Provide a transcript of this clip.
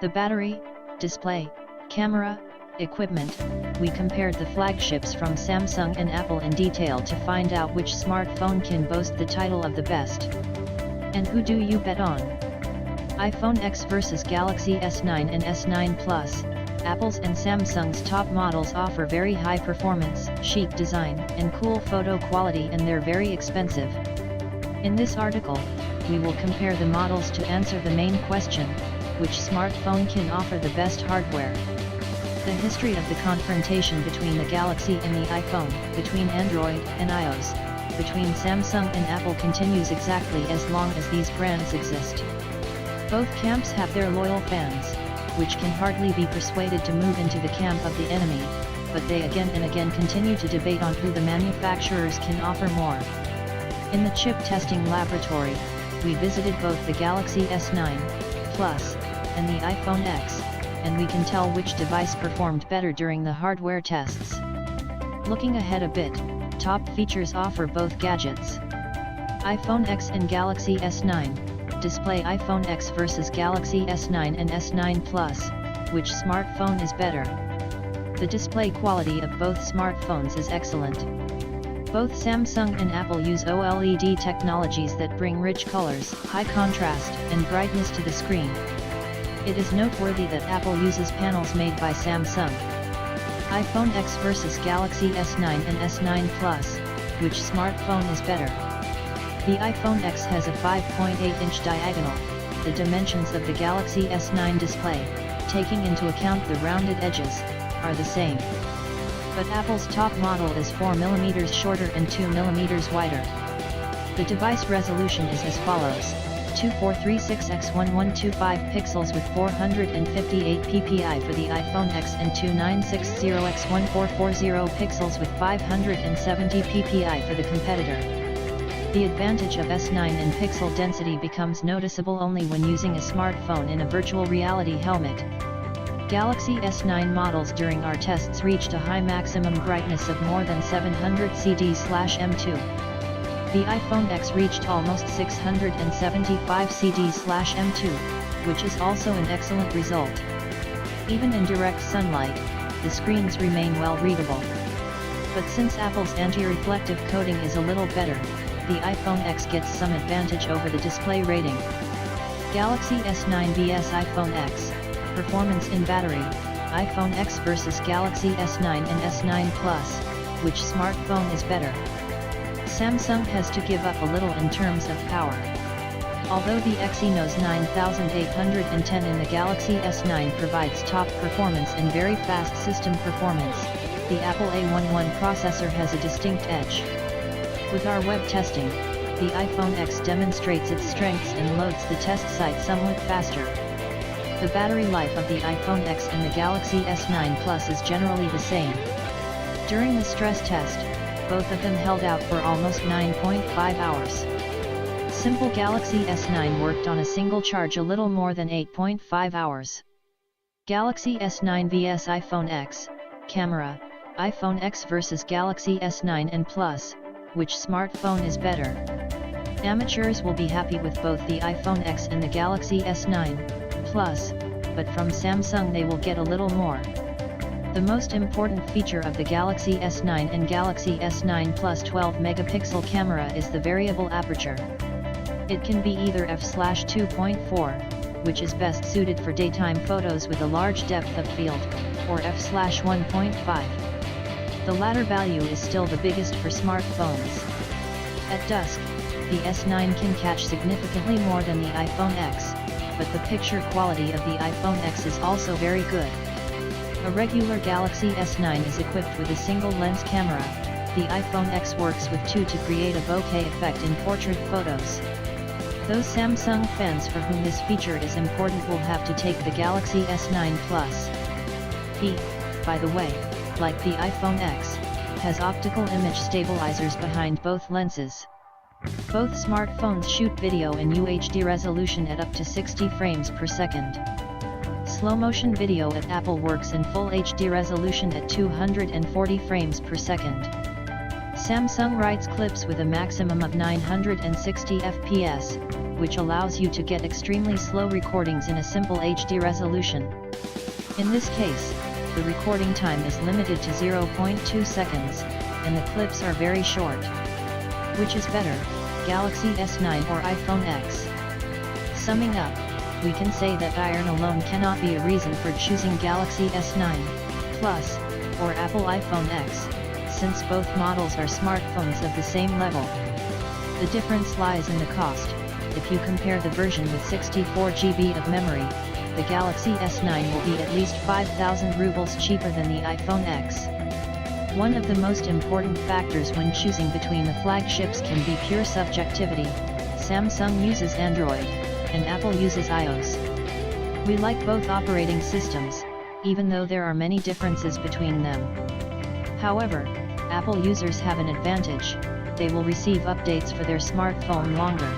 The battery, display, camera, equipment, we compared the flagships from Samsung and Apple in detail to find out which smartphone can boast the title of the best. And who do you bet on? iPhone X versus Galaxy S9 and S9 Plus. Apple's and Samsung's top models offer very high performance, chic design, and cool photo quality, and they're very expensive. In this article, we will compare the models to answer the main question: which smartphone can offer the best hardware? The history of the confrontation between the Galaxy and the iPhone, between Android and iOS, between Samsung and Apple continues exactly as long as these brands exist. Both camps have their loyal fans, which can hardly be persuaded to move into the camp of the enemy, but they again and again continue to debate on who the manufacturers can offer more. In the chip testing laboratory, we visited both the Galaxy S9 Plus and the iPhone X, and we can tell which device performed better during the hardware tests. Looking ahead a bit, top features offer both gadgets. iPhone X and Galaxy S9. Display: iPhone X versus Galaxy S9 and S9 Plus, which smartphone is better? The display quality of both smartphones is excellent. Both Samsung and Apple use OLED technologies that bring rich colors, high contrast, and brightness to the screen. It is noteworthy that Apple uses panels made by Samsung. iPhone X versus Galaxy S9 and S9 Plus, which smartphone is better? The iPhone X has a 5.8-inch diagonal. The dimensions of the Galaxy S9 display, taking into account the rounded edges, are the same. But Apple's top model is 4mm shorter and 2mm wider. The device resolution is as follows: 2436x1125 pixels with 458 ppi for the iPhone X and 2960x1440 pixels with 570 ppi for the competitor. The advantage of S9 in pixel density becomes noticeable only when using a smartphone in a virtual reality helmet. Galaxy S9 models during our tests reached a high maximum brightness of more than 700 CD/M2. The iPhone X reached almost 675 CD/M2, which is also an excellent result. Even in direct sunlight, the screens remain well readable. But since Apple's anti-reflective coating is a little better, the iPhone X gets some advantage over the display rating. Galaxy S9 vs iPhone X. Performance in battery, iPhone X versus Galaxy S9 and S9 Plus, which smartphone is better? Samsung has to give up a little in terms of power. Although the Exynos 9810 in the Galaxy S9 provides top performance and very fast system performance, the Apple A11 processor has a distinct edge. With our web testing, the iPhone X demonstrates its strengths and loads the test site somewhat faster. The battery life of the iPhone X and the Galaxy S9 Plus is generally the same. During the stress test, both of them held out for almost 9.5 hours. Simple Galaxy S9 worked on a single charge a little more than 8.5 hours. Galaxy S9 vs iPhone X. Camera, iPhone X versus Galaxy S9 and Plus, which smartphone is better? Amateurs will be happy with both the iPhone X and the Galaxy S9 Plus, but from Samsung they will get a little more. The most important feature of the Galaxy S9 and Galaxy S9 Plus 12-megapixel camera is the variable aperture. It can be either f/2.4, which is best suited for daytime photos with a large depth of field, or f/1.5. The latter value is still the biggest for smartphones. At dusk, the S9 can catch significantly more than the iPhone X, but the picture quality of the iPhone X is also very good. A regular Galaxy S9 is equipped with a single lens camera. The iPhone X works with two to create a bokeh effect in portrait photos. Those Samsung fans for whom this feature is important will have to take the Galaxy S9 Plus. He, by the way, like the iPhone X, has optical image stabilizers behind both lenses. Both smartphones shoot video in UHD resolution at up to 60 frames per second. Slow-motion video at Apple works in Full HD resolution at 240 frames per second. Samsung writes clips with a maximum of 960 fps, which allows you to get extremely slow recordings in a simple HD resolution. In this case, the recording time is limited to 0.2 seconds, and the clips are very short. Which is better, Galaxy S9 or iPhone X? Summing up, we can say that iron alone cannot be a reason for choosing Galaxy S9 Plus or Apple iPhone X, since both models are smartphones of the same level. The difference lies in the cost. If you compare the version with 64 GB of memory, the Galaxy S9 will be at least 5,000 rubles cheaper than the iPhone X. One of the most important factors when choosing between the flagships can be pure subjectivity. Samsung uses Android, and Apple uses iOS. We like both operating systems, even though there are many differences between them. However, Apple users have an advantage: they will receive updates for their smartphone longer.